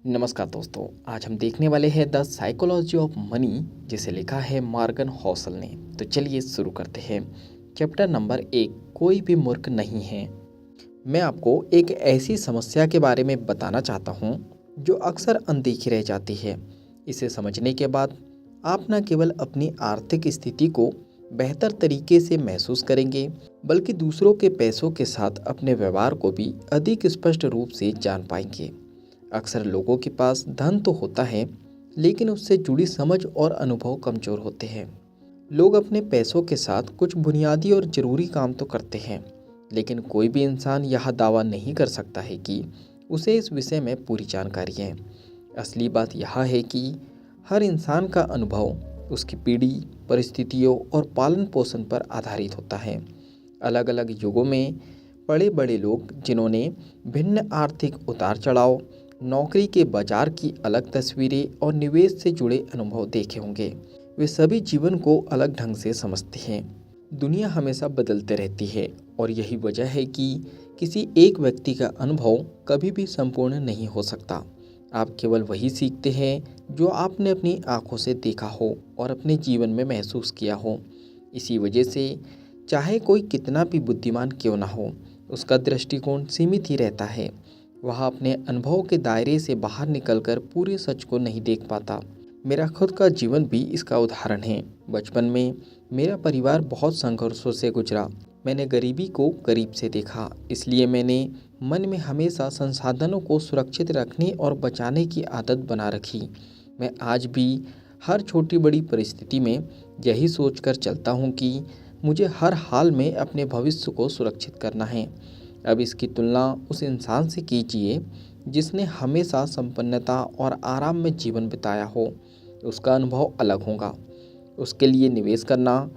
नमस्कार दोस्तों, आज हम देखने वाले हैं द साइकोलॉजी ऑफ मनी, जिसे लिखा है मॉर्गन हॉसल ने। तो चलिए शुरू करते हैं। चैप्टर नंबर 1, कोई भी मूर्ख नहीं है। मैं आपको एक ऐसी समस्या के बारे में बताना चाहता हूँ जो अक्सर अनदेखी रह जाती है। इसे समझने के बाद आप न केवल अपनी आर्थिक स्थिति को बेहतर तरीके से महसूस करेंगे, बल्कि दूसरों के पैसों के साथ अपने व्यवहार को भी अधिक स्पष्ट रूप से जान पाएंगे। अक्सर लोगों के पास धन तो होता है, लेकिन उससे जुड़ी समझ और अनुभव कमज़ोर होते हैं। लोग अपने पैसों के साथ कुछ बुनियादी और ज़रूरी काम तो करते हैं, लेकिन कोई भी इंसान यह दावा नहीं कर सकता है कि उसे इस विषय में पूरी जानकारी है। असली बात यह है कि हर इंसान का अनुभव उसकी पीढ़ी, परिस्थितियों और पालन पोषण पर आधारित होता है। अलग अलग युगों में बड़े बड़े लोग जिन्होंने भिन्न आर्थिक उतार चढ़ाव, नौकरी के बाजार की अलग तस्वीरें और निवेश से जुड़े अनुभव देखे होंगे, वे सभी जीवन को अलग ढंग से समझते हैं। दुनिया हमेशा बदलते रहती है और यही वजह है कि किसी एक व्यक्ति का अनुभव कभी भी संपूर्ण नहीं हो सकता। आप केवल वही सीखते हैं जो आपने अपनी आंखों से देखा हो और अपने जीवन में महसूस किया हो। इसी वजह से चाहे कोई कितना भी बुद्धिमान क्यों ना हो, उसका दृष्टिकोण सीमित ही रहता है। वह अपने अनुभव के दायरे से बाहर निकलकर पूरे सच को नहीं देख पाता। मेरा खुद का जीवन भी इसका उदाहरण है। बचपन में मेरा परिवार बहुत संघर्षों से गुजरा। मैंने गरीबी को करीब से देखा, इसलिए मैंने मन में हमेशा संसाधनों को सुरक्षित रखने और बचाने की आदत बना रखी। मैं आज भी हर छोटी बड़ी परिस्थिति में यही सोचकर चलता हूँ कि मुझे हर हाल में अपने भविष्य को सुरक्षित करना है। अब इसकी तुलना उस इंसान से कीजिए जिसने हमेशा संपन्नता और आराम में जीवन बिताया हो। उसका अनुभव अलग होगा। उसके लिए निवेश करना,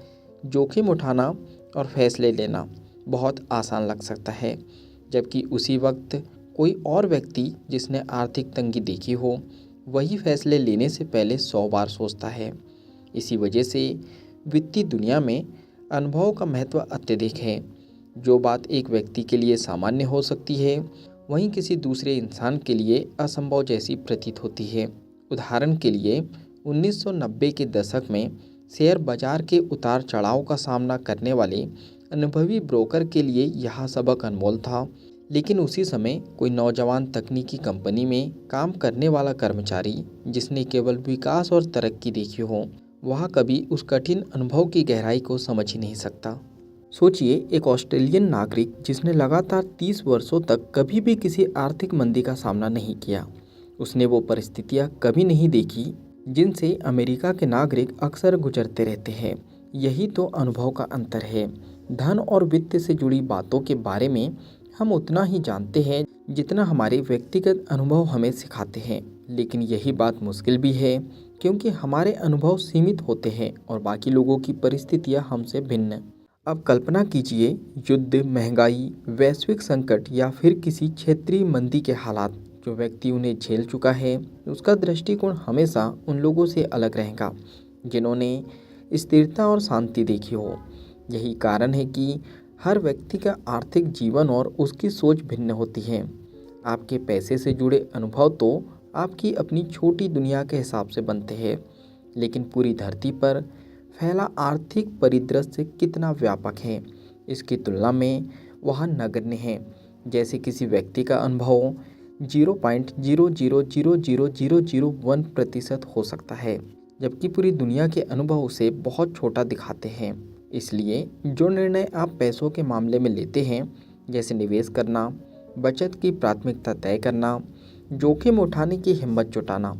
जोखिम उठाना और फैसले लेना बहुत आसान लग सकता है, जबकि उसी वक्त कोई और व्यक्ति जिसने आर्थिक तंगी देखी हो, वही फैसले लेने से पहले 100 बार सोचता है। इसी वजह से वित्तीय दुनिया में अनुभव का महत्व अत्यधिक है। जो बात एक व्यक्ति के लिए सामान्य हो सकती है, वहीं किसी दूसरे इंसान के लिए असंभव जैसी प्रतीत होती है। उदाहरण के लिए 1990 के दशक में शेयर बाजार के उतार चढ़ाव का सामना करने वाले अनुभवी ब्रोकर के लिए यह सबक अनमोल था, लेकिन उसी समय कोई नौजवान तकनीकी कंपनी में काम करने वाला कर्मचारी जिसने केवल विकास और तरक्की देखी हो, वह कभी उस कठिन अनुभव की गहराई को समझ ही नहीं सकता। सोचिए, एक ऑस्ट्रेलियन नागरिक जिसने लगातार 30 वर्षों तक कभी भी किसी आर्थिक मंदी का सामना नहीं किया। उसने वो परिस्थितियां कभी नहीं देखी जिनसे अमेरिका के नागरिक अक्सर गुजरते रहते हैं। यही तो अनुभव का अंतर है। धन और वित्त से जुड़ी बातों के बारे में हम उतना ही जानते हैं जितना हमारे व्यक्तिगत अनुभव हमें सिखाते हैं, लेकिन यही बात मुश्किल भी है, क्योंकि हमारे अनुभव सीमित होते हैं और बाकी लोगों की परिस्थितियां हमसे भिन्न। अब कल्पना कीजिए, युद्ध, महंगाई, वैश्विक संकट या फिर किसी क्षेत्रीय मंदी के हालात। जो व्यक्ति उन्हें झेल चुका है, उसका दृष्टिकोण हमेशा उन लोगों से अलग रहेगा जिन्होंने स्थिरता और शांति देखी हो। यही कारण है कि हर व्यक्ति का आर्थिक जीवन और उसकी सोच भिन्न होती है। आपके पैसे से जुड़े अनुभव तो आपकी अपनी छोटी दुनिया के हिसाब से बनते हैं, लेकिन पूरी धरती पर फैला आर्थिक परिदृश्य कितना व्यापक है, इसकी तुलना में वह नगण्य है। जैसे किसी व्यक्ति का अनुभव 0.000001% हो सकता है, जबकि पूरी दुनिया के अनुभव उसे बहुत छोटा दिखाते हैं। इसलिए जो निर्णय आप पैसों के मामले में लेते हैं, जैसे निवेश करना, बचत की प्राथमिकता तय करना, जोखिम उठाने की हिम्मत जुटाना,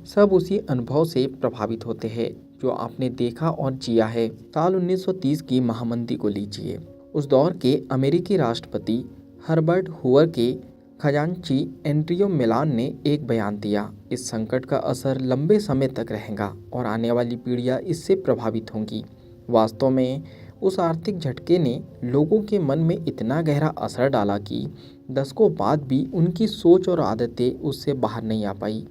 सब उसी अनुभव से प्रभावित होते हैं जो आपने देखा और जिया है। साल 1930 की महामंदी को लीजिए। उस दौर के अमेरिकी राष्ट्रपति हर्बर्ट हूवर के खजांची एंड्रियो मिलान ने एक बयान दिया, इस संकट का असर लंबे समय तक रहेगा और आने वाली पीढ़ियां इससे प्रभावित होंगी। वास्तव में उस आर्थिक झटके ने लोगों के मन में इतना गहरा असर डाला कि दशकों बाद भी उनकी सोच और आदतें उससे बाहर नहीं आ पाई।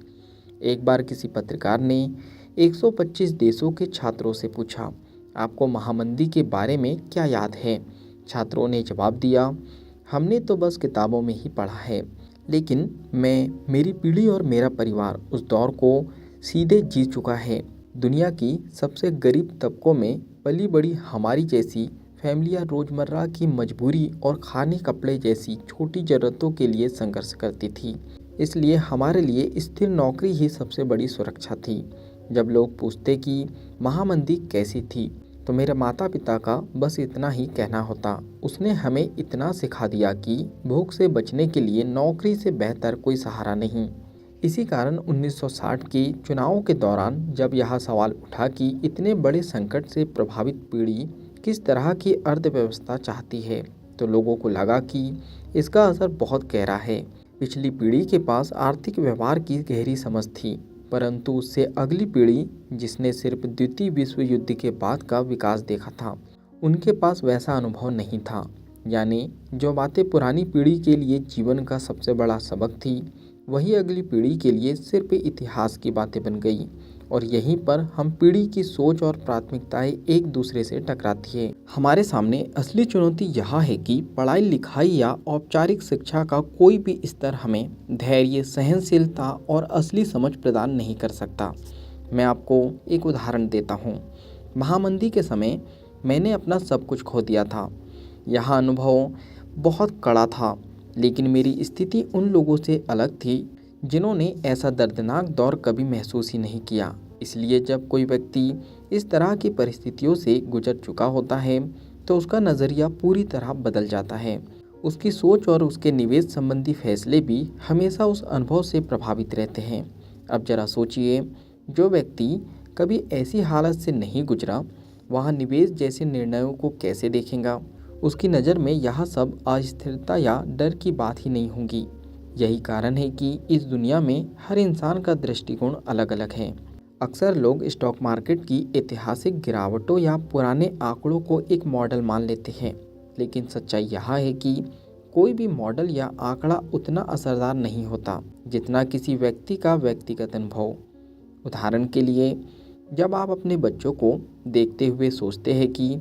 एक बार किसी पत्रकार ने 125 देशों के छात्रों से पूछा, आपको महामंदी के बारे में क्या याद है? छात्रों ने जवाब दिया, हमने तो बस किताबों में ही पढ़ा है, लेकिन मेरी पीढ़ी और मेरा परिवार उस दौर को सीधे जी चुका है। दुनिया की सबसे गरीब तबकों में पली बड़ी हमारी जैसी फैमिलियाँ रोज़मर्रा की मजबूरी और खाने कपड़े जैसी छोटी ज़रूरतों के लिए संघर्ष करती थी। इसलिए हमारे लिए स्थिर नौकरी ही सबसे बड़ी सुरक्षा थी। जब लोग पूछते कि महामंदी कैसी थी, तो मेरे माता पिता का बस इतना ही कहना होता, उसने हमें इतना सिखा दिया कि भूख से बचने के लिए नौकरी से बेहतर कोई सहारा नहीं। इसी कारण 1960 के चुनावों के दौरान जब यह सवाल उठा कि इतने बड़े संकट से प्रभावित पीढ़ी किस तरह की अर्थव्यवस्था चाहती है, तो लोगों को लगा कि इसका असर बहुत गहरा है। पिछली पीढ़ी के पास आर्थिक व्यवहार की गहरी समझ थी, परंतु उससे अगली पीढ़ी जिसने सिर्फ द्वितीय विश्व युद्ध के बाद का विकास देखा था, उनके पास वैसा अनुभव नहीं था। यानी जो बातें पुरानी पीढ़ी के लिए जीवन का सबसे बड़ा सबक थी, वही अगली पीढ़ी के लिए सिर्फ इतिहास की बातें बन गई। और यहीं पर हम पीढ़ी की सोच और प्राथमिकताएं एक दूसरे से टकराती है। हमारे सामने असली चुनौती यह है कि पढ़ाई लिखाई या औपचारिक शिक्षा का कोई भी स्तर हमें धैर्य, सहनशीलता और असली समझ प्रदान नहीं कर सकता। मैं आपको एक उदाहरण देता हूँ। महामंदी के समय मैंने अपना सब कुछ खो दिया था। यह अनुभव बहुत कड़ा था, लेकिन मेरी स्थिति उन लोगों से अलग थी जिन्होंने ऐसा दर्दनाक दौर कभी महसूस ही नहीं किया। इसलिए जब कोई व्यक्ति इस तरह की परिस्थितियों से गुजर चुका होता है, तो उसका नज़रिया पूरी तरह बदल जाता है। उसकी सोच और उसके निवेश संबंधी फैसले भी हमेशा उस अनुभव से प्रभावित रहते हैं। अब जरा सोचिए, जो व्यक्ति कभी ऐसी हालत से नहीं गुजरा, वह निवेश जैसे निर्णयों को कैसे देखेगा? उसकी नज़र में यह सब अस्थिरता या डर की बात ही नहीं होगी। यही कारण है कि इस दुनिया में हर इंसान का दृष्टिकोण अलग अलग है। अक्सर लोग स्टॉक मार्केट की ऐतिहासिक गिरावटों या पुराने आंकड़ों को एक मॉडल मान लेते हैं, लेकिन सच्चाई यह है कि कोई भी मॉडल या आंकड़ा उतना असरदार नहीं होता जितना किसी व्यक्ति का व्यक्तिगत अनुभव। उदाहरण के लिए, जब आप अपने बच्चों को देखते हुए सोचते हैं कि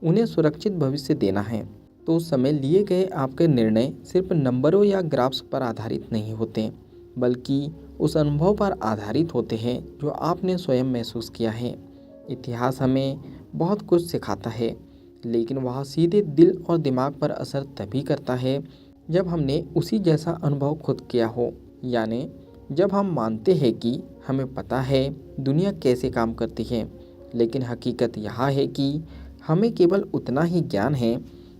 उन्हें सुरक्षित भविष्य देना है, तो उस समय लिए गए आपके निर्णय सिर्फ नंबरों या ग्राफ्स पर आधारित नहीं होते, बल्कि उस अनुभव पर आधारित होते हैं जो आपने स्वयं महसूस किया है। इतिहास हमें बहुत कुछ सिखाता है, लेकिन वह सीधे दिल और दिमाग पर असर तभी करता है जब हमने उसी जैसा अनुभव खुद किया हो। यानी जब हम मानते हैं कि हमें पता है दुनिया कैसे काम करती है, लेकिन हकीकत यह है कि हमें केवल उतना ही ज्ञान है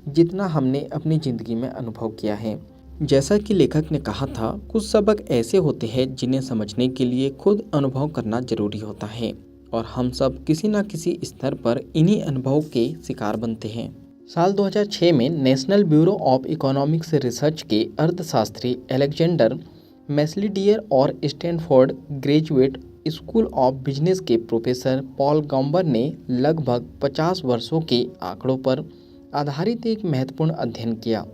जितना हमने अपनी ज़िंदगी में अनुभव किया है। जैसा कि लेखक ने कहा था, कुछ सबक ऐसे होते हैं जिन्हें समझने के लिए खुद अनुभव करना जरूरी होता है, और हम सब किसी न किसी स्तर पर इन्हीं अनुभव के शिकार बनते हैं। साल 2006 में national bureau of economics research के अर्थशास्त्री एलेक्जेंडर मैस्लीडियर और Stanford graduate school of business के प्रोफेसर पॉल गॉम्बर ने लगभग 50 वर्षों के आंकड़ों पर आधारित एक महत्वपूर्ण अध्ययन किया।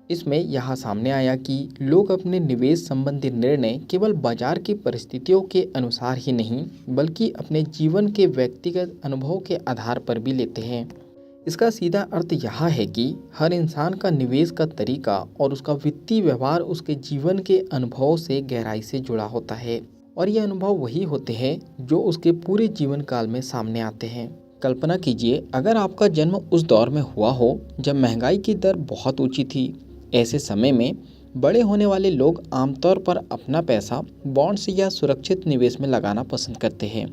इसमें यह सामने आया कि लोग अपने निवेश संबंधी निर्णय केवल बाजार की परिस्थितियों के अनुसार ही नहीं, बल्कि अपने जीवन के व्यक्तिगत अनुभव के आधार पर भी लेते हैं। इसका सीधा अर्थ यह है कि हर इंसान का निवेश का तरीका और उसका वित्तीय व्यवहार उसके जीवन के अनुभव से गहराई से जुड़ा होता है, और ये अनुभव वही होते हैं जो उसके पूरे जीवन काल में सामने आते हैं। कल्पना कीजिए, अगर आपका जन्म उस दौर में हुआ हो जब महंगाई की दर बहुत ऊंची थी। ऐसे समय में बड़े होने वाले लोग आमतौर पर अपना पैसा बॉन्ड्स या सुरक्षित निवेश में लगाना पसंद करते हैं,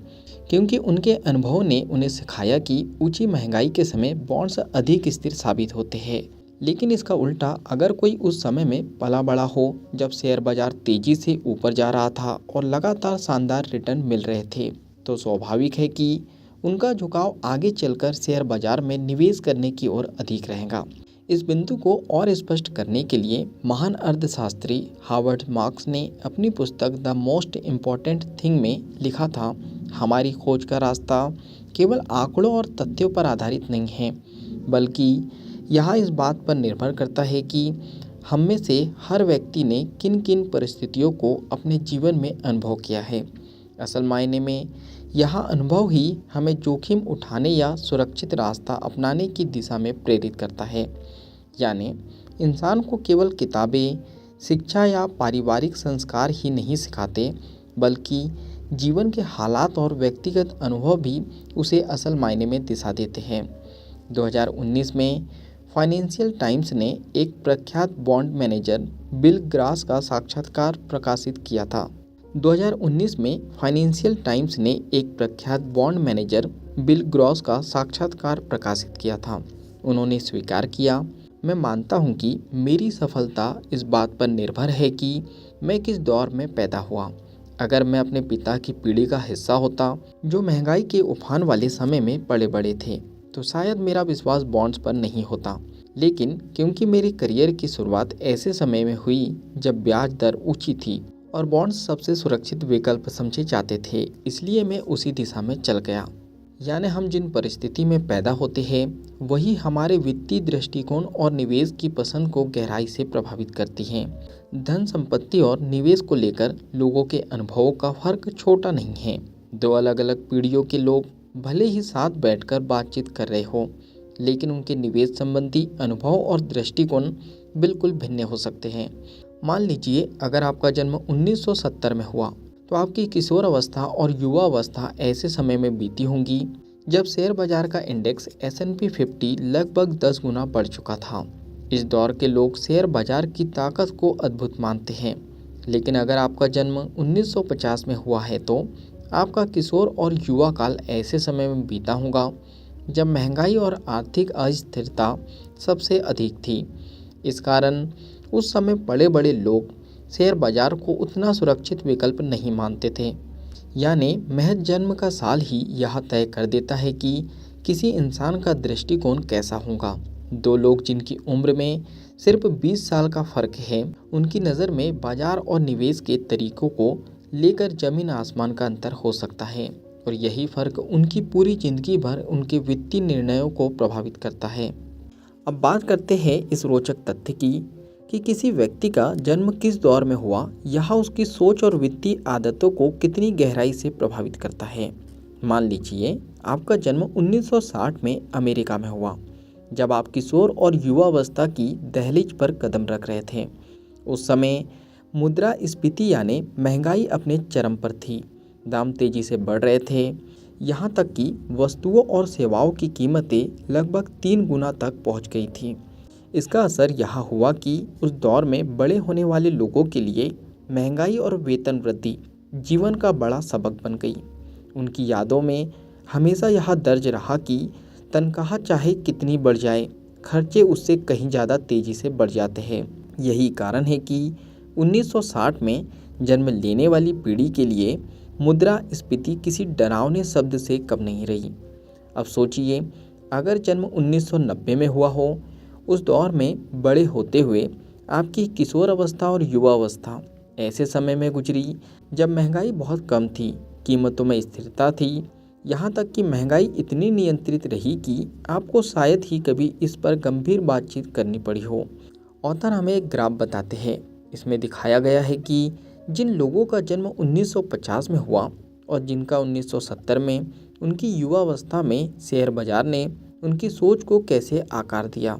क्योंकि उनके अनुभव ने उन्हें सिखाया कि ऊंची महंगाई के समय बॉन्ड्स अधिक स्थिर साबित होते हैं। लेकिन इसका उल्टा, अगर कोई उस समय में पला बड़ा हो जब शेयर बाजार तेजी से ऊपर जा रहा था और लगातार शानदार रिटर्न मिल रहे थे, तो स्वाभाविक है कि उनका झुकाव आगे चलकर शेयर बाजार में निवेश करने की ओर अधिक रहेगा। इस बिंदु को और स्पष्ट करने के लिए महान अर्थशास्त्री हार्वर्ड मार्क्स ने अपनी पुस्तक द मोस्ट इम्पॉर्टेंट थिंग में लिखा था, हमारी खोज का रास्ता केवल आंकड़ों और तथ्यों पर आधारित नहीं है, बल्कि यह इस बात पर निर्भर करता है कि हम में से हर व्यक्ति ने किन किन परिस्थितियों को अपने जीवन में अनुभव किया है। असल मायने में यह अनुभव ही हमें जोखिम उठाने या सुरक्षित रास्ता अपनाने की दिशा में प्रेरित करता है। यानी इंसान को केवल किताबें, शिक्षा या पारिवारिक संस्कार ही नहीं सिखाते, बल्कि जीवन के हालात और व्यक्तिगत अनुभव भी उसे असल मायने में दिशा देते हैं। 2019 में फाइनेंशियल टाइम्स ने एक प्रख्यात बॉन्ड मैनेजर बिल ग्रास का साक्षात्कार प्रकाशित किया था। 2019 में फाइनेंशियल टाइम्स ने एक प्रख्यात बॉन्ड मैनेजर बिल ग्रॉस का साक्षात्कार प्रकाशित किया था। उन्होंने स्वीकार किया, मैं मानता हूं कि मेरी सफलता इस बात पर निर्भर है कि मैं किस दौर में पैदा हुआ। अगर मैं अपने पिता की पीढ़ी का हिस्सा होता जो महंगाई के उफान वाले समय में पले बड़े थे, तो शायद मेरा विश्वास बॉन्ड्स पर नहीं होता। लेकिन क्योंकि मेरी करियर की शुरुआत ऐसे समय में हुई जब ब्याज दर ऊंची थी और बॉन्ड्स सबसे सुरक्षित विकल्प समझे जाते थे, इसलिए मैं उसी दिशा में चल गया। यानी हम जिन परिस्थिति में पैदा होते हैं वही हमारे वित्तीय दृष्टिकोण और निवेश की पसंद को गहराई से प्रभावित करती हैं। धन संपत्ति और निवेश को लेकर लोगों के अनुभवों का फर्क छोटा नहीं है। दो अलग अलग पीढ़ियों के लोग भले ही साथ बैठकर बातचीत कर रहे हो, लेकिन उनके निवेश संबंधी अनुभव और दृष्टिकोण बिल्कुल भिन्न हो सकते हैं। मान लीजिए अगर आपका जन्म 1970 में हुआ तो आपकी किशोर अवस्था और युवा अवस्था ऐसे समय में बीती होंगी जब शेयर बाजार का इंडेक्स S&P 50 लगभग 10 गुना बढ़ चुका था। इस दौर के लोग शेयर बाजार की ताकत को अद्भुत मानते हैं। लेकिन अगर आपका जन्म 1950 में हुआ है तो आपका किशोर और युवा काल ऐसे समय में बीता होगा जब महंगाई और आर्थिक अस्थिरता सबसे अधिक थी। इस कारण उस समय बड़े बड़े लोग शेयर बाजार को उतना सुरक्षित विकल्प नहीं मानते थे। यानी महज जन्म का साल ही यह तय कर देता है कि किसी इंसान का दृष्टिकोण कैसा होगा। दो लोग जिनकी उम्र में सिर्फ 20 साल का फर्क है, उनकी नज़र में बाजार और निवेश के तरीकों को लेकर जमीन आसमान का अंतर हो सकता है, और यही फर्क उनकी पूरी जिंदगी भर उनके वित्तीय निर्णयों को प्रभावित करता है। अब बात करते हैं इस रोचक तथ्य की कि किसी व्यक्ति का जन्म किस दौर में हुआ, यह उसकी सोच और वित्तीय आदतों को कितनी गहराई से प्रभावित करता है। मान लीजिए आपका जन्म 1960 में अमेरिका में हुआ, जब आप किशोर और युवावस्था की दहलीज पर कदम रख रहे थे। उस समय मुद्रास्फीति यानी महंगाई अपने चरम पर थी। दाम तेजी से बढ़ रहे थे, यहाँ तक कि वस्तुओं और सेवाओं की कीमतें लगभग 3 गुना तक पहुँच गई थी। इसका असर यह हुआ कि उस दौर में बड़े होने वाले लोगों के लिए महंगाई और वेतन वृद्धि जीवन का बड़ा सबक बन गई। उनकी यादों में हमेशा यह दर्ज रहा कि तनख्वाह चाहे कितनी बढ़ जाए, खर्चे उससे कहीं ज़्यादा तेज़ी से बढ़ जाते हैं। यही कारण है कि 1960 में जन्म लेने वाली पीढ़ी के लिए मुद्रास्फीति किसी डरावने शब्द से कम नहीं रही। अब सोचिए अगर जन्म 1990 में हुआ हो, उस दौर में बड़े होते हुए आपकी किशोर अवस्था और युवा अवस्था ऐसे समय में गुजरी जब महंगाई बहुत कम थी, कीमतों में स्थिरता थी, यहाँ तक कि महंगाई इतनी नियंत्रित रही कि आपको शायद ही कभी इस पर गंभीर बातचीत करनी पड़ी हो। ऑथर हमें एक ग्राफ बताते हैं। इसमें दिखाया गया है कि जिन लोगों का जन्म 1950 में हुआ और जिनका 1970 में, उनकी युवा अवस्था में शेयर बाजार ने उनकी सोच को कैसे आकार दिया।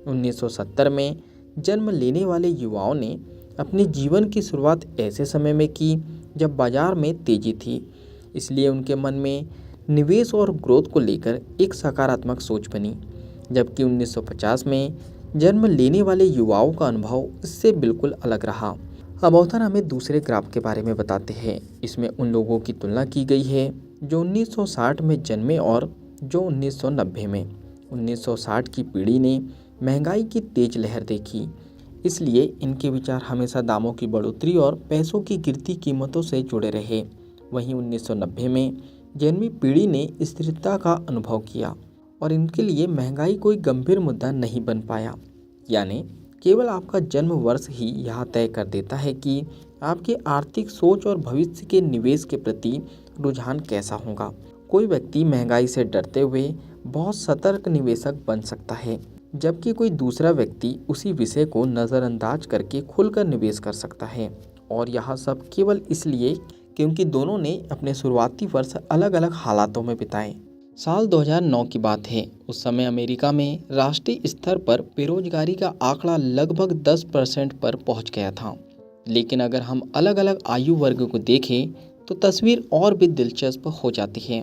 1970 में जन्म लेने वाले युवाओं ने अपने जीवन की शुरुआत ऐसे समय में की जब बाजार में तेजी थी, इसलिए उनके मन में निवेश और ग्रोथ को लेकर एक सकारात्मक सोच बनी। जबकि 1950 में जन्म लेने वाले युवाओं का अनुभव इससे बिल्कुल अलग रहा। अब ऑथर हमें दूसरे ग्राफ के बारे में बताते हैं। इसमें उन लोगों की तुलना की गई है जो 1960 में जन्मे और जो 1990 में। 1960 की पीढ़ी ने महंगाई की तेज लहर देखी, इसलिए इनके विचार हमेशा दामों की बढ़ोतरी और पैसों की गिरती कीमतों से जुड़े रहे। वहीं 1990 में जन्मी पीढ़ी ने स्थिरता का अनुभव किया और इनके लिए महंगाई कोई गंभीर मुद्दा नहीं बन पाया। यानी केवल आपका जन्म वर्ष ही यह तय कर देता है कि आपकी आर्थिक सोच और भविष्य के निवेश के प्रति रुझान कैसा होगा। कोई व्यक्ति महंगाई से डरते हुए बहुत सतर्क निवेशक बन सकता है, जबकि कोई दूसरा व्यक्ति उसी विषय को नज़रअंदाज करके खुलकर निवेश कर सकता है। और यह सब केवल इसलिए क्योंकि दोनों ने अपने शुरुआती वर्ष अलग अलग हालातों में बिताए। साल 2009 की बात है। उस समय अमेरिका में राष्ट्रीय स्तर पर बेरोजगारी का आंकड़ा लगभग 10% पर पहुंच गया था। लेकिन अगर हम अलग अलग आयु वर्ग को देखें तो तस्वीर और भी दिलचस्प हो जाती है।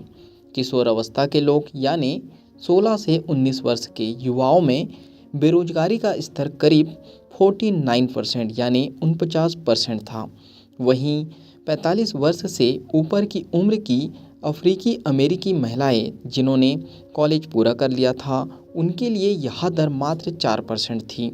किशोर अवस्था के लोग यानी 16 से 19 वर्ष के युवाओं में बेरोजगारी का स्तर करीब 49% यानी 49% था। वहीं 45 वर्ष से ऊपर की उम्र की अफ्रीकी अमेरिकी महिलाएं जिन्होंने कॉलेज पूरा कर लिया था, उनके लिए यह दर मात्र 4% थी।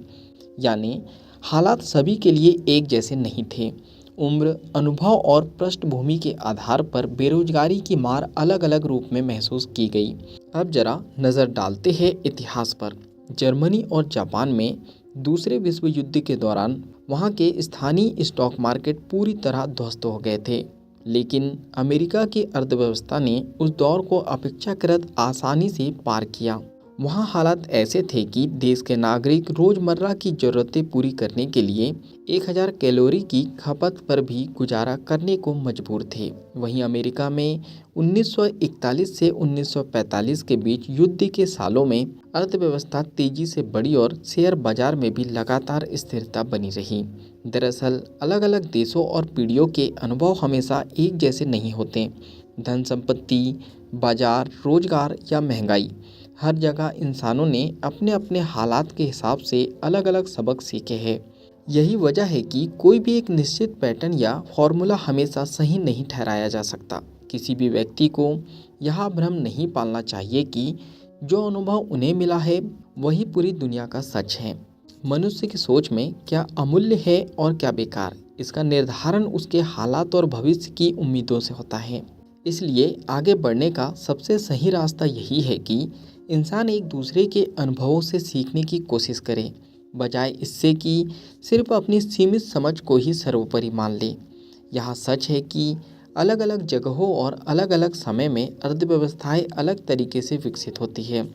यानी हालात सभी के लिए एक जैसे नहीं थे। उम्र, अनुभव और पृष्ठभूमि के आधार पर बेरोजगारी की मार अलग अलग रूप में महसूस की गई। अब जरा नज़र डालते हैं इतिहास पर। जर्मनी और जापान में दूसरे विश्व युद्ध के दौरान वहाँ के स्थानीय स्टॉक मार्केट पूरी तरह ध्वस्त हो गए थे। लेकिन अमेरिका की अर्थव्यवस्था ने उस दौर को अपेक्षाकृत आसानी से पार किया। वहाँ हालात ऐसे थे कि देश के नागरिक रोज़मर्रा की ज़रूरतें पूरी करने के लिए 1000 कैलोरी की खपत पर भी गुजारा करने को मजबूर थे। वहीं अमेरिका में 1941 से 1945 के बीच युद्ध के सालों में अर्थव्यवस्था तेजी से बढ़ी और शेयर बाजार में भी लगातार स्थिरता बनी रही। दरअसल अलग अलग देशों और पीढ़ियों के अनुभव हमेशा एक जैसे नहीं होते। धन संपत्ति, बाजार, रोजगार या महंगाई, हर जगह इंसानों ने अपने अपने हालात के हिसाब से अलग अलग सबक सीखे हैं। यही वजह है कि कोई भी एक निश्चित पैटर्न या फॉर्मूला हमेशा सही नहीं ठहराया जा सकता। किसी भी व्यक्ति को यह भ्रम नहीं पालना चाहिए कि जो अनुभव उन्हें मिला है वही पूरी दुनिया का सच है। मनुष्य की सोच में क्या अमूल्य है और क्या बेकार, इसका निर्धारण उसके हालात और भविष्य की उम्मीदों से होता है। इसलिए आगे बढ़ने का सबसे सही रास्ता यही है कि इंसान एक दूसरे के अनुभवों से सीखने की कोशिश करे, बजाय इससे कि सिर्फ अपनी सीमित समझ को ही सर्वोपरि मान ले। यह सच है कि अलग अलग जगहों और अलग अलग समय में अर्थव्यवस्थाएं अलग तरीके से विकसित होती है।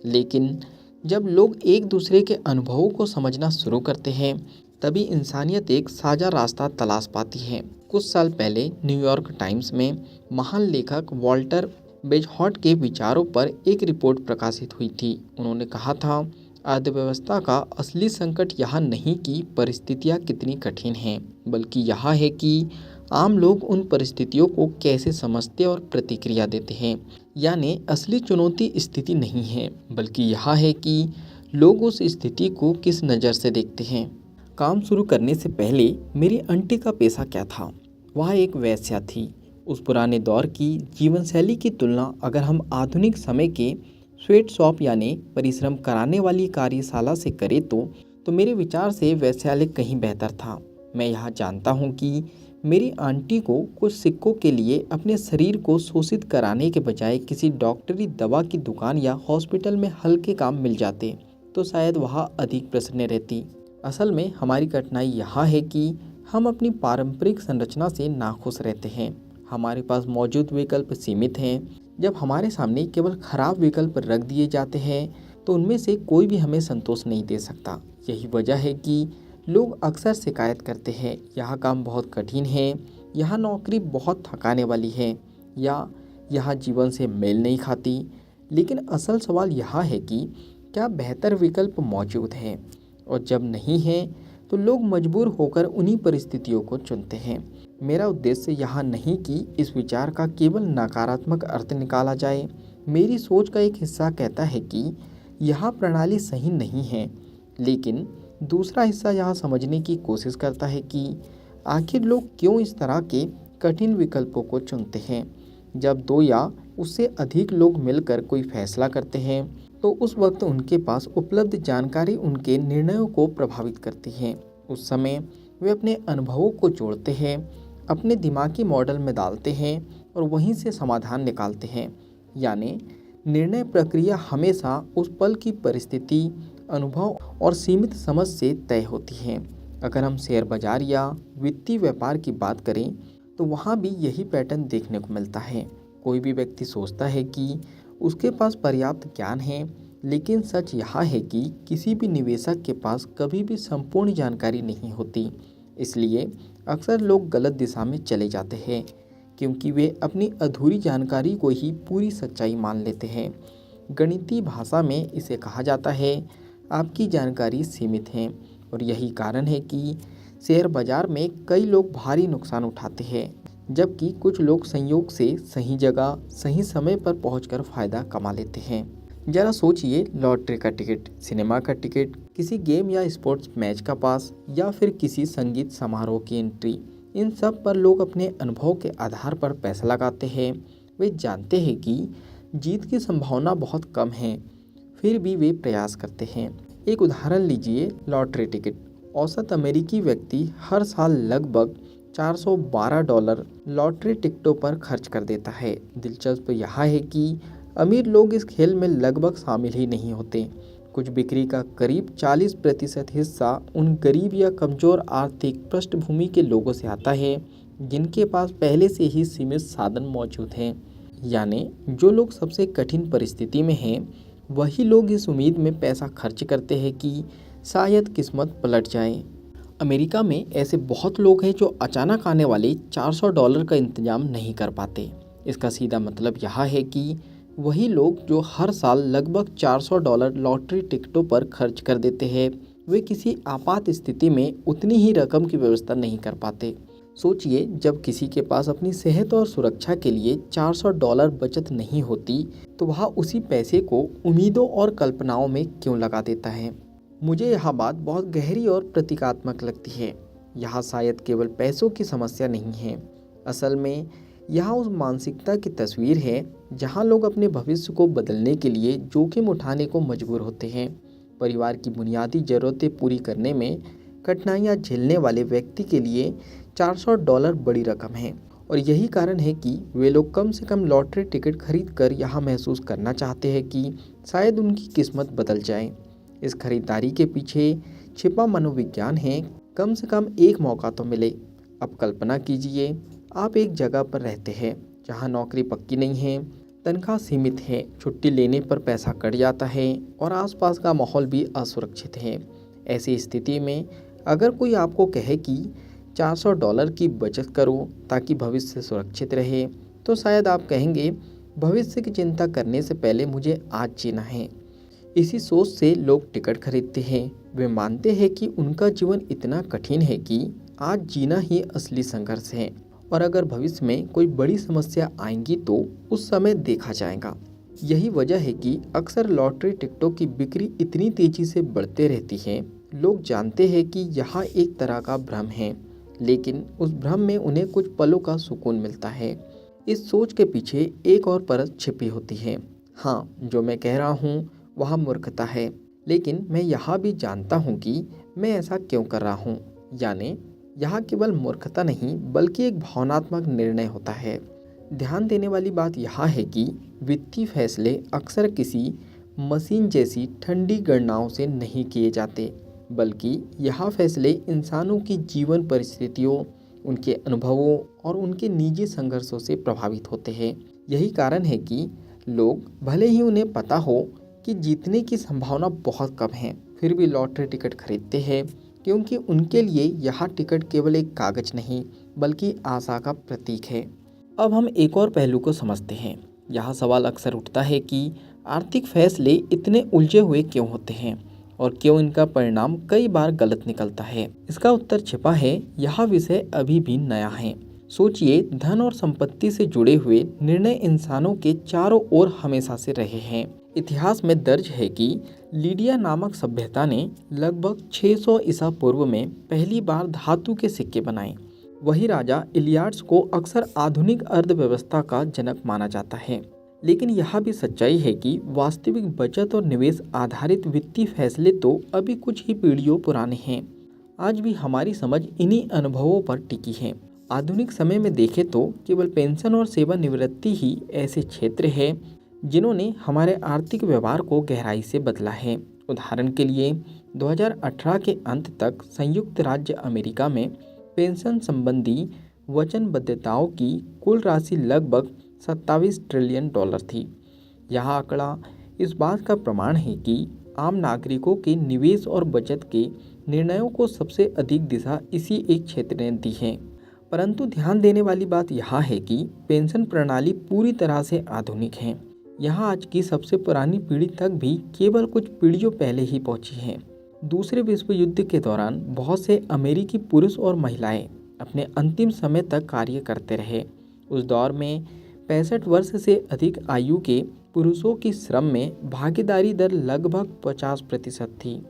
लेकिन जब लोग एक दूसरे के अनुभवों को समझना शुरू करते हैं, तभी इंसानियत एक साझा रास्ता तलाश पाती है। कुछ साल पहले न्यूयॉर्क टाइम्स में महान लेखक वॉल्टर बेजहॉट के विचारों पर एक रिपोर्ट प्रकाशित हुई थी। उन्होंने कहा था, अर्थव्यवस्था का असली संकट यह नहीं कि परिस्थितियाँ कितनी कठिन हैं, बल्कि यह है कि आम लोग उन परिस्थितियों को कैसे समझते और प्रतिक्रिया देते हैं। यानी असली चुनौती स्थिति नहीं है, बल्कि यह है कि लोग उस स्थिति को किस नज़र से देखते हैं। काम शुरू करने से पहले मेरी आंटी का पेशा क्या था? वह एक वेश्या थी। उस पुराने दौर की जीवन शैली की तुलना अगर हम आधुनिक समय के स्वेट शॉप यानी परिश्रम कराने वाली कार्यशाला से करें तो मेरे विचार से वैश्यालय कहीं बेहतर था। मैं यह जानता हूँ कि मेरी आंटी को कुछ सिक्कों के लिए अपने शरीर को शोषित कराने के बजाय किसी डॉक्टरी दवा की दुकान या हॉस्पिटल में हल्के काम मिल जाते तो शायद वह अधिक प्रसन्न रहती। असल में हमारी कठिनाई यह है कि हम अपनी पारंपरिक संरचना से नाखुश रहते हैं। हमारे पास मौजूद विकल्प सीमित हैं। जब हमारे सामने केवल खराब विकल्प रख दिए जाते हैं तो उनमें से कोई भी हमें संतोष नहीं दे सकता। यही वजह है कि लोग अक्सर शिकायत करते हैं, यह काम बहुत कठिन है, यह नौकरी बहुत थकाने वाली है, या यह जीवन से मेल नहीं खाती। लेकिन असल सवाल यह है कि क्या बेहतर विकल्प मौजूद है, और जब नहीं है तो लोग मजबूर होकर उन्हीं परिस्थितियों को चुनते हैं। मेरा उद्देश्य यह नहीं कि इस विचार का केवल नकारात्मक अर्थ निकाला जाए। मेरी सोच का एक हिस्सा कहता है कि यह प्रणाली सही नहीं है, लेकिन दूसरा हिस्सा यह समझने की कोशिश करता है कि आखिर लोग क्यों इस तरह के कठिन विकल्पों को चुनते हैं। जब दो या उससे अधिक लोग मिलकर कोई फैसला करते हैं तो उस वक्त उनके पास उपलब्ध जानकारी उनके निर्णयों को प्रभावित करती है। उस समय वे अपने अनुभवों को जोड़ते हैं, अपने दिमागी मॉडल में डालते हैं और वहीं से समाधान निकालते हैं। यानी निर्णय प्रक्रिया हमेशा उस पल की परिस्थिति, अनुभव और सीमित समझ से तय होती है। अगर हम शेयर बाजार या वित्तीय व्यापार की बात करें तो वहाँ भी यही पैटर्न देखने को मिलता है। कोई भी व्यक्ति सोचता है कि उसके पास पर्याप्त ज्ञान है, लेकिन सच यह है कि किसी भी निवेशक के पास कभी भी संपूर्ण जानकारी नहीं होती। इसलिए अक्सर लोग गलत दिशा में चले जाते हैं। क्योंकि वे अपनी अधूरी जानकारी को ही पूरी सच्चाई मान लेते हैं। गणितीय भाषा में इसे कहा जाता है आपकी जानकारी सीमित है। और यही कारण है कि शेयर बाजार में कई लोग भारी नुकसान उठाते हैं, जबकि कुछ लोग संयोग से सही जगह सही समय पर पहुंचकर फायदा कमा लेते हैं। जरा सोचिए, लॉटरी का टिकट, सिनेमा का टिकट, किसी गेम या स्पोर्ट्स मैच का पास या फिर किसी संगीत समारोह की एंट्री, इन सब पर लोग अपने अनुभव के आधार पर पैसा लगाते हैं। वे जानते हैं कि जीत की संभावना बहुत कम है, फिर भी वे प्रयास करते हैं। एक उदाहरण लीजिए, लॉटरी टिकट। औसत अमेरिकी व्यक्ति हर साल लगभग $412 लॉटरी टिकटों पर खर्च कर देता है। दिलचस्प यह है कि अमीर लोग इस खेल में लगभग शामिल ही नहीं होते। कुछ बिक्री का करीब 40% हिस्सा उन गरीब या कमज़ोर आर्थिक पृष्ठभूमि के लोगों से आता है जिनके पास पहले से ही सीमित साधन मौजूद हैं। यानी जो लोग सबसे कठिन परिस्थिति में हैं, वही लोग इस उम्मीद में पैसा खर्च करते हैं कि शायद किस्मत पलट जाए। अमेरिका में ऐसे बहुत लोग हैं जो अचानक आने वाले $400 का इंतजाम नहीं कर पाते। इसका सीधा मतलब यह है कि वही लोग जो हर साल लगभग $400 लॉटरी टिकटों पर खर्च कर देते हैं, वे किसी आपात स्थिति में उतनी ही रकम की व्यवस्था नहीं कर पाते। सोचिए, जब किसी के पास अपनी सेहत और सुरक्षा के लिए $400 बचत नहीं होती, तो वह उसी पैसे को उम्मीदों और कल्पनाओं में क्यों लगा देता है। मुझे यह बात बहुत गहरी और प्रतीकात्मक लगती है। यह शायद केवल पैसों की समस्या नहीं है, असल में यह उस मानसिकता की तस्वीर है जहां लोग अपने भविष्य को बदलने के लिए जोखिम उठाने को मजबूर होते हैं। परिवार की बुनियादी ज़रूरतें पूरी करने में कठिनाइयां झेलने वाले व्यक्ति के लिए $400 बड़ी रकम है, और यही कारण है कि वे लोग कम से कम लॉटरी टिकट खरीद कर यह महसूस करना चाहते हैं कि शायद उनकी किस्मत बदल जाए। इस खरीदारी के पीछे छिपा मनोविज्ञान है, कम से कम एक मौका तो मिले। अब कल्पना कीजिए, आप एक जगह पर रहते हैं जहां नौकरी पक्की नहीं है, तनख्वाह सीमित है, छुट्टी लेने पर पैसा कट जाता है और आसपास का माहौल भी असुरक्षित है। ऐसी स्थिति में अगर कोई आपको कहे कि $400 की बचत करो ताकि भविष्य सुरक्षित रहे, तो शायद आप कहेंगे, भविष्य की चिंता करने से पहले मुझे आज जीना है। इसी सोच से लोग टिकट खरीदते हैं। वे मानते हैं कि उनका जीवन इतना कठिन है कि आज जीना ही असली संघर्ष है, और अगर भविष्य में कोई बड़ी समस्या आएंगी तो उस समय देखा जाएगा। यही वजह है कि अक्सर लॉटरी टिकटों की बिक्री इतनी तेजी से बढ़ते रहती है। लोग जानते हैं कि यह एक तरह का भ्रम है, लेकिन उस भ्रम में उन्हें कुछ पलों का सुकून मिलता है। इस सोच के पीछे एक और परत छिपी होती है। हाँ, जो मैं कह रहा हूँ वह मूर्खता है, लेकिन मैं यह भी जानता हूँ कि मैं ऐसा क्यों कर रहा हूँ। यानी यह केवल मूर्खता नहीं, बल्कि एक भावनात्मक निर्णय होता है। ध्यान देने वाली बात यह है कि वित्तीय फैसले अक्सर किसी मशीन जैसी ठंडी गणनाओं से नहीं किए जाते, बल्कि यह फैसले इंसानों की जीवन परिस्थितियों, उनके अनुभवों और उनके निजी संघर्षों से प्रभावित होते हैं। यही कारण है कि लोग, भले ही उन्हें पता हो कि जीतने की संभावना बहुत कम है, फिर भी लॉटरी टिकट खरीदते हैं, क्योंकि उनके लिए यह टिकट केवल एक कागज नहीं, बल्कि आशा का प्रतीक है। अब हम एक और पहलू को समझते हैं। यह सवाल अक्सर उठता है कि आर्थिक फैसले इतने उलझे हुए क्यों होते हैं और क्यों इनका परिणाम कई बार गलत निकलता है। इसका उत्तर छिपा है, यह विषय अभी भी नया है। सोचिए, धन और संपत्ति से जुड़े हुए निर्णय इंसानों के चारों ओर हमेशा से रहे हैं। इतिहास में दर्ज है कि लीडिया नामक सभ्यता ने लगभग 600 ईसा पूर्व में पहली बार धातु के सिक्के बनाए। वही राजा इलियाड्स को अक्सर आधुनिक अर्थव्यवस्था का जनक माना जाता है। लेकिन यह भी सच्चाई है कि वास्तविक बचत और निवेश आधारित वित्तीय फैसले तो अभी कुछ ही पीढ़ियों पुराने हैं। आज भी हमारी समझ इन्हीं अनुभवों पर टिकी है। आधुनिक समय में देखें तो केवल पेंशन और सेवानिवृत्ति ही ऐसे क्षेत्र हैं जिन्होंने हमारे आर्थिक व्यवहार को गहराई से बदला है। उदाहरण के लिए 2018 के अंत तक संयुक्त राज्य अमेरिका में पेंशन संबंधी वचनबद्धताओं की कुल राशि लगभग $27 ट्रिलियन थी। यह आंकड़ा इस बात का प्रमाण है कि आम नागरिकों के निवेश और बचत के निर्णयों को सबसे अधिक दिशा इसी एक क्षेत्र ने दी है। परंतु ध्यान देने वाली बात यहाँ है कि पेंशन प्रणाली पूरी तरह से आधुनिक है। यहाँ आज की सबसे पुरानी पीढ़ी तक भी केवल कुछ पीढ़ियों पहले ही पहुँची है। दूसरे विश्व युद्ध के दौरान बहुत से अमेरिकी पुरुष और महिलाएं अपने अंतिम समय तक कार्य करते रहे। उस दौर में 65 वर्ष से अधिक आयु के पुरुषों की श्रम में भागीदारी दर लगभग 50% थी।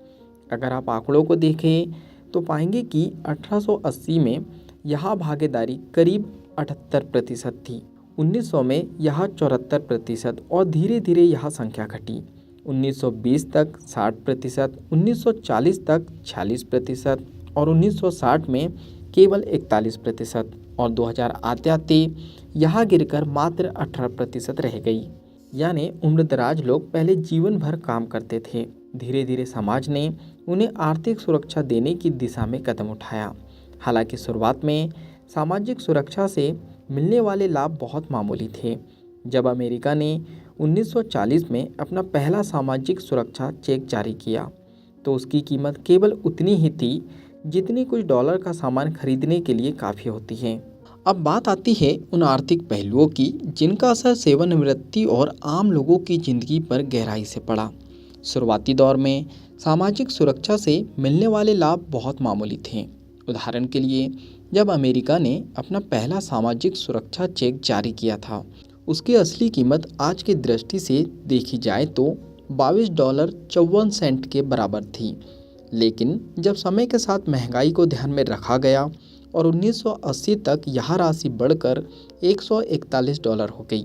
अगर आप आंकड़ों को देखें तो पाएंगे कि 1880 में यह भागीदारी करीब 78% थी। 1900 में यह 74% और धीरे धीरे यह संख्या घटी। 1920 तक 60%, 1940 तक 46% और 1960 में केवल 41% और 2000 आते आते यह गिरकर मात्र 18% रह गई। यानी उम्रदराज लोग पहले जीवन भर काम करते थे। धीरे धीरे समाज ने उन्हें आर्थिक सुरक्षा देने की दिशा में कदम उठाया। हालांकि शुरुआत में सामाजिक सुरक्षा से मिलने वाले लाभ बहुत मामूली थे। जब अमेरिका ने 1940 में अपना पहला सामाजिक सुरक्षा चेक जारी किया तो उसकी कीमत केवल उतनी ही थी जितनी कुछ डॉलर का सामान खरीदने के लिए काफ़ी होती है। अब बात आती है उन आर्थिक पहलुओं की जिनका असर सेवानिवृत्ति और आम लोगों की ज़िंदगी पर गहराई से पड़ा। शुरुआती दौर में सामाजिक सुरक्षा से मिलने वाले लाभ बहुत मामूली थे। उदाहरण के लिए, जब अमेरिका ने अपना पहला सामाजिक सुरक्षा चेक जारी किया था, उसकी असली कीमत आज की दृष्टि से देखी जाए तो $22.54 के बराबर थी। लेकिन जब समय के साथ महंगाई को ध्यान में रखा गया और 1980 तक यह राशि बढ़कर $141 हो गई,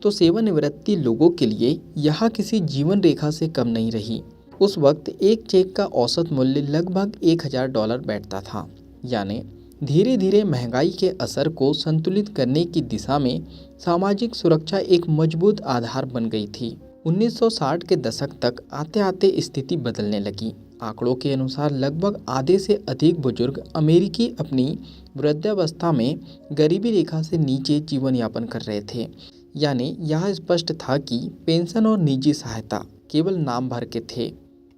तो सेवानिवृत्ति लोगों के लिए यह किसी जीवन रेखा से कम नहीं रही। उस वक्त एक चेक का औसत मूल्य लगभग $1000 बैठता था। यानी धीरे धीरे महंगाई के असर को संतुलित करने की दिशा में सामाजिक सुरक्षा एक मजबूत आधार बन गई थी। 1960 के दशक तक आते आते स्थिति बदलने लगी। आंकड़ों के अनुसार लगभग आधे से अधिक बुजुर्ग अमेरिकी अपनी वृद्धावस्था में गरीबी रेखा से नीचे जीवन यापन कर रहे थे। यानी यह स्पष्ट था कि पेंशन और निजी सहायता केवल नाम भर के थे।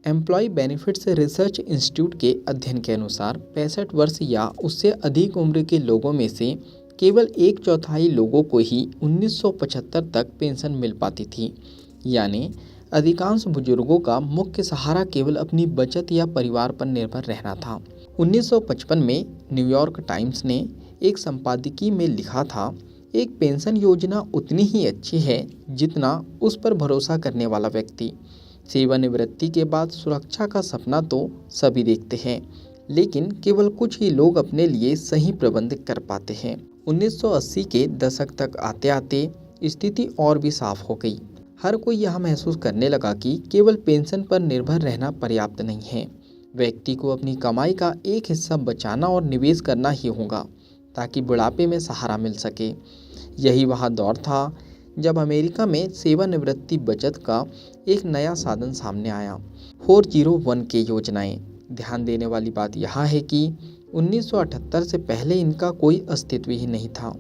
एम्प्लॉय बेनिफिट्स रिसर्च इंस्टीट्यूट के अध्ययन के अनुसार 65 वर्ष या उससे अधिक उम्र के लोगों में से केवल 1/4 लोगों को ही 1975 तक पेंशन मिल पाती थी। यानी अधिकांश बुजुर्गों का मुख्य सहारा केवल अपनी बचत या परिवार पर निर्भर रहना था। 1955 में न्यूयॉर्क टाइम्स ने एक संपादकीय में लिखा था, एक पेंशन योजना उतनी ही अच्छी है जितना उस पर भरोसा करने वाला व्यक्ति। सेवानिवृत्ति के बाद सुरक्षा का सपना तो सभी देखते हैं, लेकिन केवल कुछ ही लोग अपने लिए सही प्रबंध कर पाते हैं। 1980 के दशक तक आते आते स्थिति और भी साफ हो गई। हर कोई यह महसूस करने लगा कि केवल पेंशन पर निर्भर रहना पर्याप्त नहीं है। व्यक्ति को अपनी कमाई का एक हिस्सा बचाना और निवेश करना ही होगा ताकि बुढ़ापे में सहारा मिल सके। यही वह दौर था जब अमेरिका में सेवानिवृत्ति बचत का एक नया साधन सामने आया, 401k योजनाएं। ध्यान देने वाली बात यह है कि 1978 से पहले इनका कोई अस्तित्व ही नहीं था।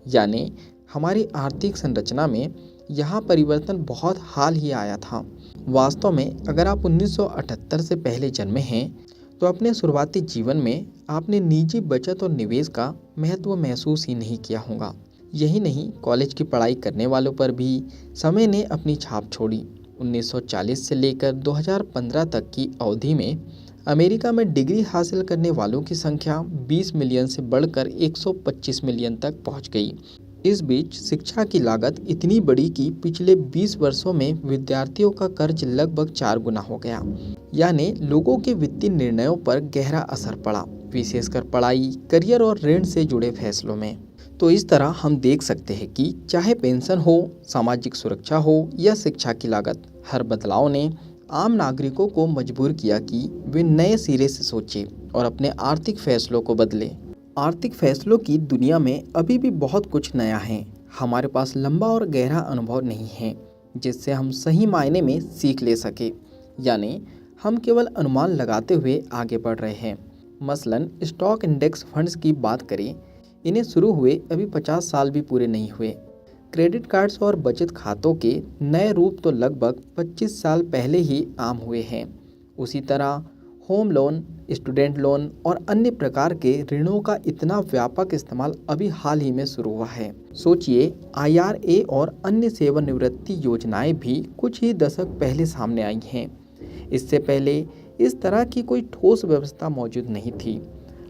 यानी हमारी आर्थिक संरचना में यह परिवर्तन बहुत हाल ही आया था। वास्तव में अगर आप 1978 से पहले जन्मे हैं तो अपने शुरुआती जीवन में आपने निजी बचत और निवेश का महत्व महसूस ही नहीं किया होगा। यही नहीं, कॉलेज की पढ़ाई करने वालों पर भी समय ने अपनी छाप छोड़ी। 1940 से लेकर 2015 तक की अवधि में अमेरिका में डिग्री हासिल करने वालों की संख्या 20 मिलियन से बढ़कर 125 मिलियन तक पहुंच गई। इस बीच शिक्षा की लागत इतनी बढ़ी कि पिछले 20 वर्षों में विद्यार्थियों का कर्ज लगभग 4 गुना हो गया। यानी लोगों के वित्तीय निर्णयों पर गहरा असर पड़ा, विशेषकर पढ़ाई, करियर और ऋण से जुड़े फैसलों में। तो इस तरह हम देख सकते हैं कि चाहे पेंशन हो, सामाजिक सुरक्षा हो या शिक्षा की लागत, हर बदलाव ने आम नागरिकों को मजबूर किया कि वे नए सिरे से सोचें और अपने आर्थिक फैसलों को बदलें। आर्थिक फैसलों की दुनिया में अभी भी बहुत कुछ नया है। हमारे पास लंबा और गहरा अनुभव नहीं है जिससे हम सही मायने में सीख ले सके। यानी हम केवल अनुमान लगाते हुए आगे बढ़ रहे हैं। मसलन स्टॉक इंडेक्स फंड्स की बात करें, इन्हें शुरू हुए अभी 50 साल भी पूरे नहीं हुए। क्रेडिट कार्ड्स और बचत खातों के नए रूप तो लगभग 25 साल पहले ही आम हुए हैं। उसी तरह होम लोन, स्टूडेंट लोन और अन्य प्रकार के ऋणों का इतना व्यापक इस्तेमाल अभी हाल ही में शुरू हुआ है। सोचिए, IRA और अन्य सेवानिवृत्ति योजनाएं भी कुछ ही दशक पहले सामने आई हैं। इससे पहले इस तरह की कोई ठोस व्यवस्था मौजूद नहीं थी।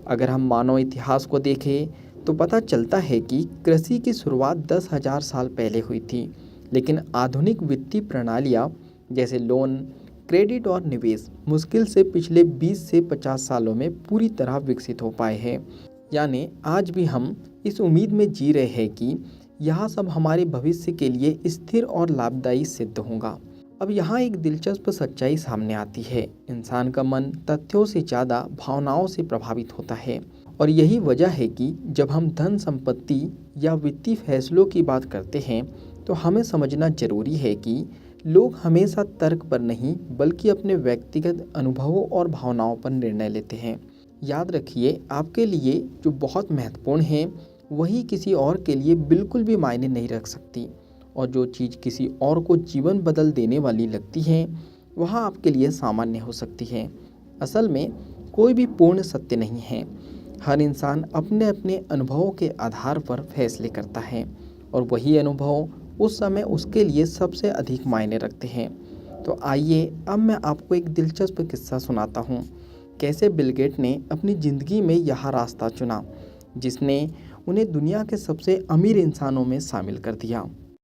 अगर हम मानव इतिहास को देखें तो पता चलता है कि कृषि की शुरुआत 10,000 साल पहले हुई थी, लेकिन आधुनिक वित्तीय प्रणालियाँ जैसे लोन, क्रेडिट और निवेश मुश्किल से पिछले 20 से 50 सालों में पूरी तरह विकसित हो पाए हैं। यानी आज भी हम इस उम्मीद में जी रहे हैं कि यह सब हमारे भविष्य के लिए स्थिर और लाभदायी सिद्ध होगा। अब यहाँ एक दिलचस्प सच्चाई सामने आती है। इंसान का मन तथ्यों से ज़्यादा भावनाओं से प्रभावित होता है, और यही वजह है कि जब हम धन संपत्ति या वित्तीय फैसलों की बात करते हैं तो हमें समझना जरूरी है कि लोग हमेशा तर्क पर नहीं बल्कि अपने व्यक्तिगत अनुभवों और भावनाओं पर निर्णय लेते हैं। याद रखिए, आपके लिए जो बहुत महत्वपूर्ण है वही किसी और के लिए बिल्कुल भी मायने नहीं रख सकती, और जो चीज़ किसी और को जीवन बदल देने वाली लगती है वह आपके लिए सामान्य हो सकती है। असल में कोई भी पूर्ण सत्य नहीं है। हर इंसान अपने अपने अनुभवों के आधार पर फैसले करता है, और वही अनुभव उस समय उसके लिए सबसे अधिक मायने रखते हैं। तो आइए अब मैं आपको एक दिलचस्प किस्सा सुनाता हूँ, कैसे बिल गेट ने अपनी ज़िंदगी में यह रास्ता चुना जिसने उन्हें दुनिया के सबसे अमीर इंसानों में शामिल कर दिया।